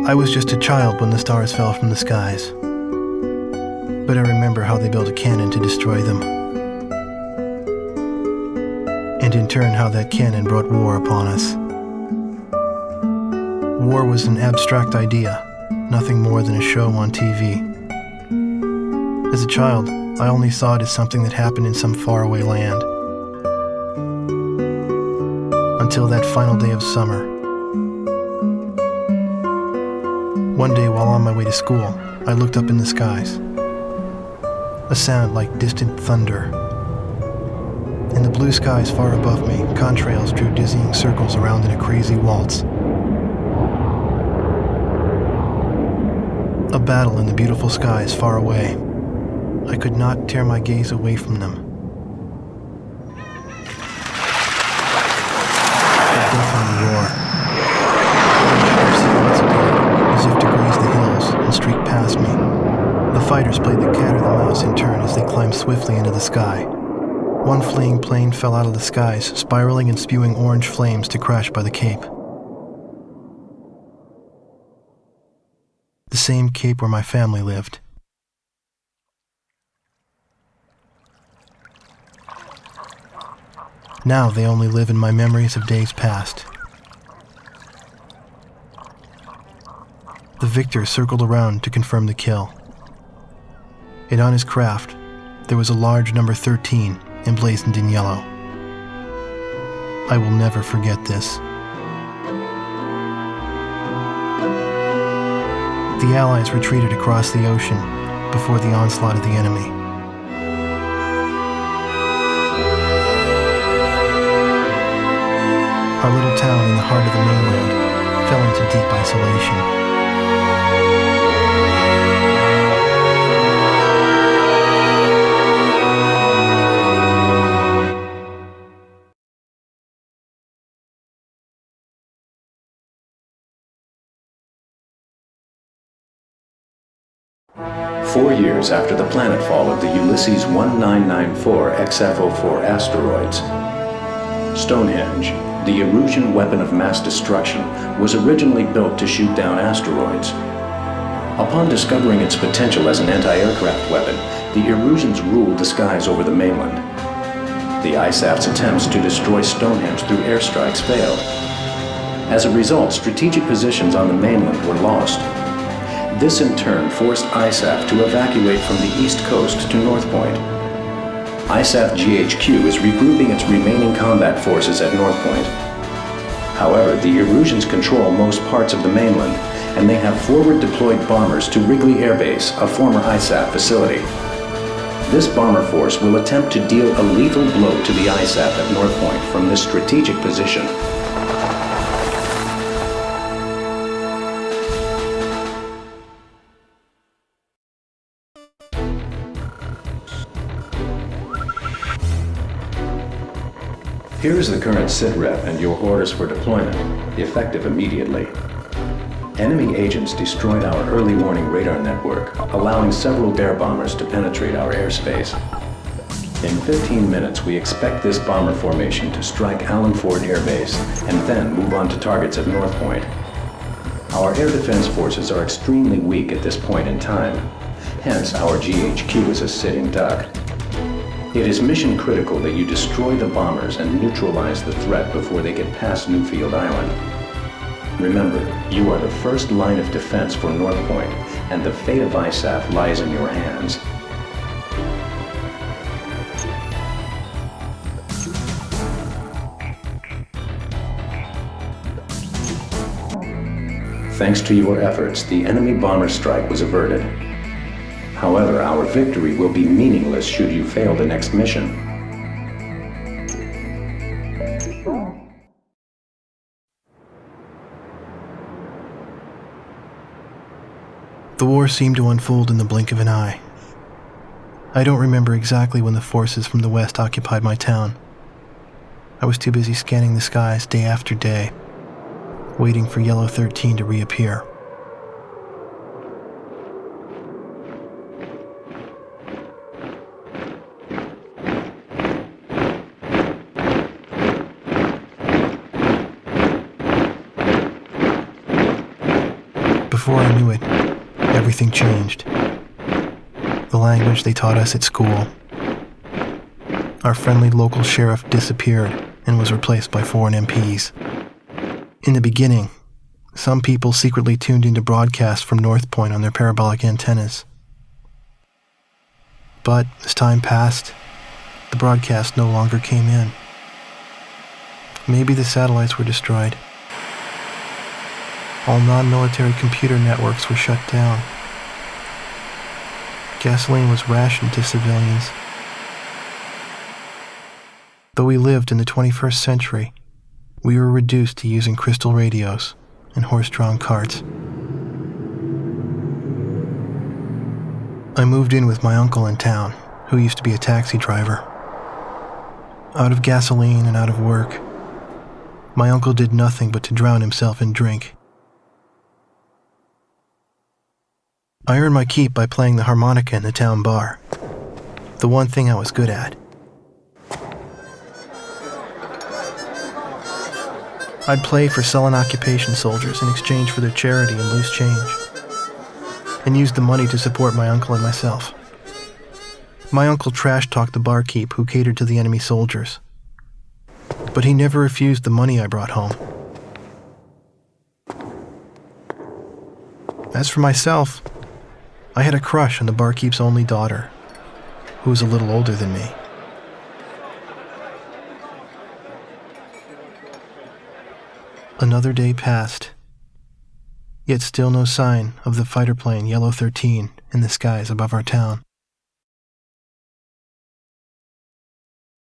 I was just a child when the stars fell from the skies, but I remember how they built a cannon to destroy them, and in turn how that cannon brought war upon us. War was an abstract idea, nothing more than a show on TV. As a child, I only saw it as something that happened in some faraway land. Until that final day of summer. One day while on my way to school, I looked up in the skies. A sound like distant thunder. In the blue skies far above me, contrails drew dizzying circles around in a crazy waltz. A battle in the beautiful skies far away. I could not tear my gaze away from them. A deafening roar. Silhouettes appeared, as if to graze the hills and streak past me. The fighters played the cat or the mouse in turn as they climbed swiftly into the sky. One fleeing plane fell out of the skies, spiraling and spewing orange flames to crash by the Cape. The same Cape where my family lived. Now they only live in my memories of days past. The victor circled around to confirm the kill. And on his craft, there was a large number 13 emblazoned in yellow. I will never forget this. The Allies retreated across the ocean before the onslaught of the enemy. Our little town in the heart of the mainland fell into deep isolation. Four years after the planetfall of the Ulysses 1994 XF04 asteroids, Stonehenge, the Erusian weapon of mass destruction, was originally built to shoot down asteroids. Upon discovering its potential as an anti-aircraft weapon, the Erusians ruled the skies over the mainland. The ISAF's attempts to destroy Stonehenge through airstrikes failed. As a result, strategic positions on the mainland were lost. This in turn forced ISAF to evacuate from the east coast to North Point. ISAF GHQ is regrouping its remaining combat forces at North Point. However, the Erusians control most parts of the mainland, and they have forward deployed bombers to Wrigley Air Base, a former ISAF facility. This bomber force will attempt to deal a lethal blow to the ISAF at North Point from this strategic position. Here is the current SITREP and your orders for deployment, effective immediately. Enemy agents destroyed our early warning radar network, allowing several dare bombers to penetrate our airspace. In 15 minutes, we expect this bomber formation to strike Allen Ford Air Base and then move on to targets at North Point. Our air defense forces are extremely weak at this point in time, hence our GHQ is a sitting duck. It is mission critical that you destroy the bombers and neutralize the threat before they get past Newfield Island. Remember, you are the first line of defense for North Point, and the fate of ISAF lies in your hands. Thanks to your efforts, the enemy bomber strike was averted. However, our victory will be meaningless should you fail the next mission. The war seemed to unfold in the blink of an eye. I don't remember exactly when the forces from the west occupied my town. I was too busy scanning the skies day after day, waiting for Yellow 13 to reappear. before I knew it, everything changed. The language they taught us at school. Our friendly local sheriff disappeared and was replaced by foreign MPs. In the beginning, some people secretly tuned into broadcasts from North Point on their parabolic antennas. But as time passed, the broadcast no longer came in. Maybe the satellites were destroyed. All non-military computer networks were shut down. Gasoline was rationed to civilians. Though we lived in the 21st century, we were reduced to using crystal radios and horse-drawn carts. I moved in with my uncle in town, who used to be a taxi driver. Out of gasoline and out of work, my uncle did nothing but to drown himself in drink. I earned my keep by playing the harmonica in the town bar, the one thing I was good at. I'd play for sullen occupation soldiers in exchange for their charity and loose change, and used the money to support my uncle and myself. My uncle trash-talked the barkeep who catered to the enemy soldiers, but he never refused the money I brought home. As for myself, I had a crush on the barkeep's only daughter, who was a little older than me. Another day passed, yet still no sign of the fighter plane Yellow 13 in the skies above our town.